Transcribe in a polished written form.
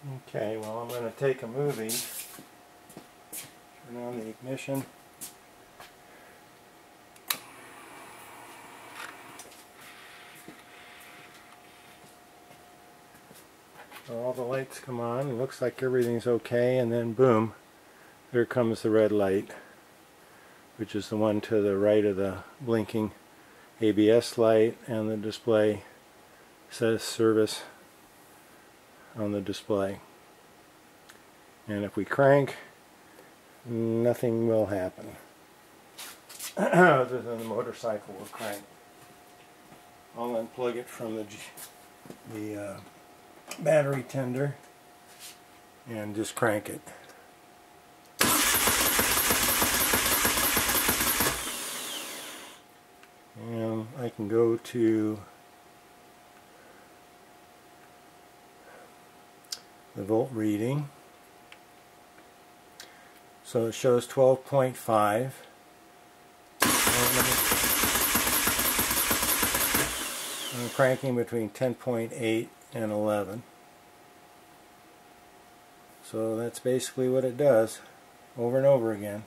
Okay, well, I'm going to take a movie, turn on the ignition. So all the lights come on, it looks like everything's okay, and then boom, there comes the red light, which is the one to the right of the blinking ABS light, and the display says service on the display. And if we crank, nothing will happen other than the motorcycle will crank. I'll unplug it from the battery tender and just crank it. And I can go to the volt reading. So it shows 12.5. I'm cranking between 10.8 and 11. So that's basically what it does over and over again.